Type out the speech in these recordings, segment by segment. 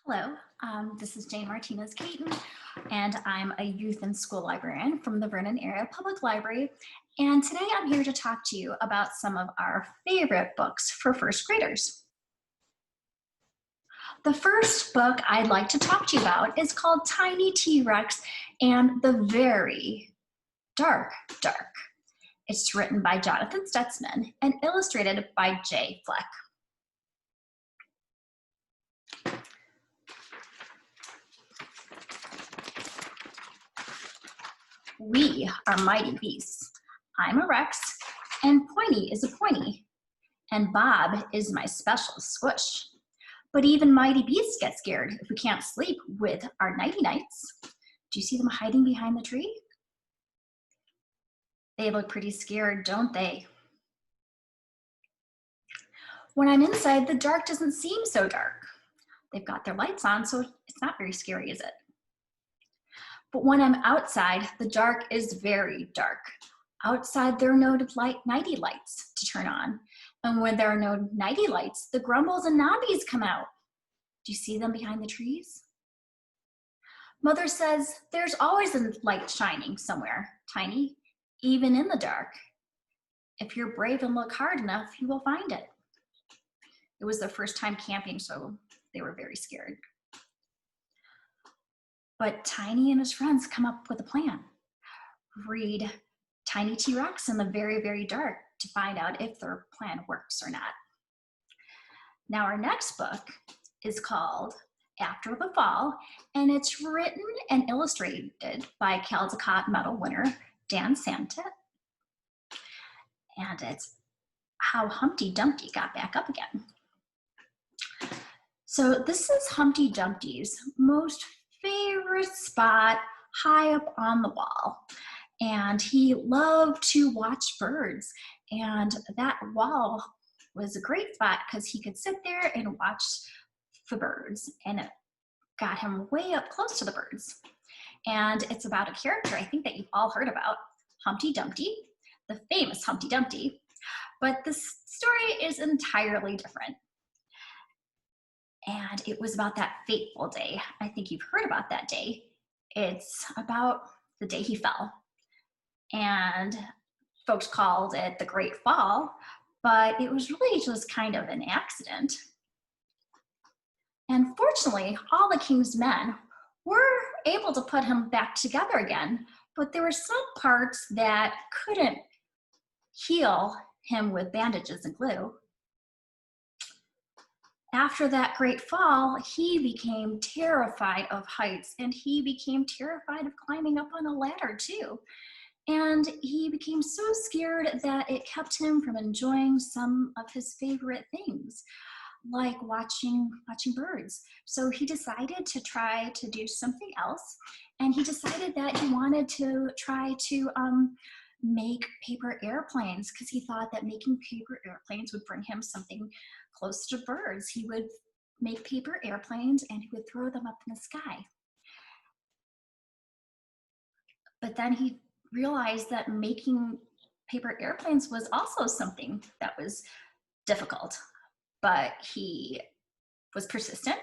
Hello, this is Jane Martinez-Caton, and I'm a youth and school librarian from the Vernon Area Public Library. And today I'm here to talk to you about some of our favorite books for first graders. The first book I'd like to talk to you about is called Tiny T-Rex and the Very Dark. It's written by Jonathan Stutzman and illustrated by Jay Fleck. We are mighty beasts. I'm a Rex, and Pointy is a Pointy, and Bob is my special squish. But even mighty beasts get scared if we can't sleep with our nighty-nights. Do you see them hiding behind the tree? They look pretty scared, don't they? When I'm inside, the dark doesn't seem so dark. They've got their lights on, so it's not very scary, is it? But when I'm outside, the dark is very dark. Outside, there are no nighty lights to turn on. And when there are no nighty lights, the grumbles and nobbies come out. Do you see them behind the trees? Mother says there's always a light shining somewhere, Tiny, even in the dark. If you're brave and look hard enough, you will find it. It was their first time camping, so they were very scared. But Tiny and his friends come up with a plan. Read Tiny T-Rex in the Very, Very Dark to find out if their plan works or not. Now our next book is called After the Fall, and it's written and illustrated by Caldecott Medal winner Dan Santet. And it's how Humpty Dumpty got back up again. So this is Humpty Dumpty's most favorite spot high up on the wall. And he loved to watch birds. And that wall was a great spot because he could sit there and watch the birds. And it got him way up close to the birds. And it's about a character I think that you've all heard about, Humpty Dumpty, the famous Humpty Dumpty. But this story is entirely different. And it was about that fateful day. I think you've heard about that day. It's about the day he fell. And folks called it the Great Fall, but it was really just kind of an accident. And fortunately, all the king's men were able to put him back together again, but there were some parts that couldn't heal him with bandages and glue. After that great fall, he became terrified of heights, and he became terrified of climbing up on a ladder too. And he became so scared that it kept him from enjoying some of his favorite things, like watching birds. So he decided to try to do something else, and he decided that he wanted to try to make paper airplanes, because he thought that making paper airplanes would bring him something close to birds. He would make paper airplanes and he would throw them up in the sky. But then he realized that making paper airplanes was also something that was difficult. But he was persistent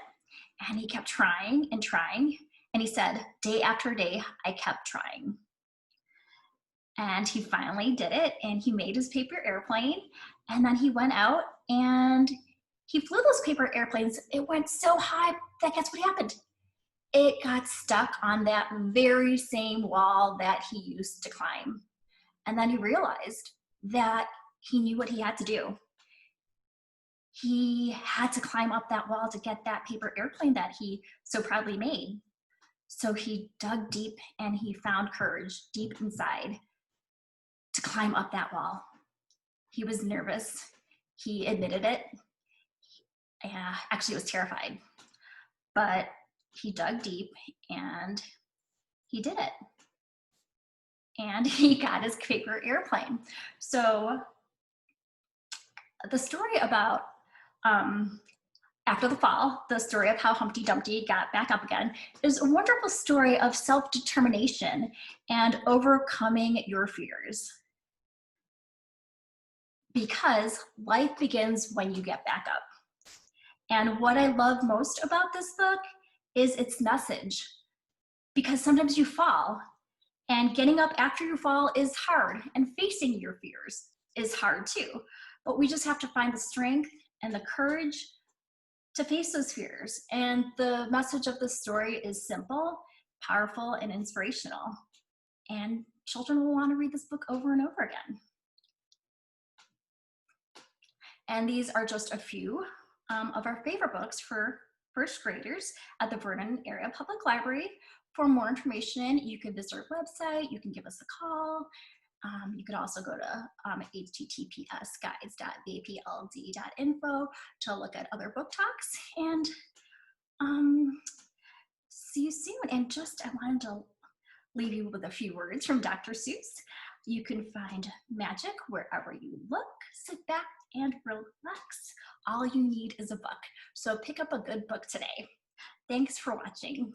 and he kept trying and trying. And he said, day after day, I kept trying. And he finally did it, and he made his paper airplane, and then he went out and he flew those paper airplanes. It went so high that guess what happened? It got stuck on that very same wall that he used to climb. And then he realized that he knew what he had to do. He had to climb up that wall to get that paper airplane that he so proudly made. So he dug deep and he found courage deep inside to climb up that wall. He was nervous. He admitted it. Actually, he was terrified. But he dug deep and he did it. And he got his paper airplane. So the story about After the Fall, the story of how Humpty Dumpty got back up again, is a wonderful story of self-determination and overcoming your fears. Because life begins when you get back up. And what I love most about this book is its message, because sometimes you fall, and getting up after you fall is hard, and facing your fears is hard too. But we just have to find the strength and the courage to face those fears. And the message of the story is simple, powerful, and inspirational. And children will want to read this book over and over again. And these are just a few of our favorite books for first graders at the Vernon Area Public Library. For more information, you can visit our website, you can give us a call. You could also go to https://guides.vapld.info to look at other book talks. And see you soon. And just, I wanted to leave you with a few words from Dr. Seuss. You can find magic wherever you look. Sit back and relax. All you need is a book. So pick up a good book today. Thanks for watching.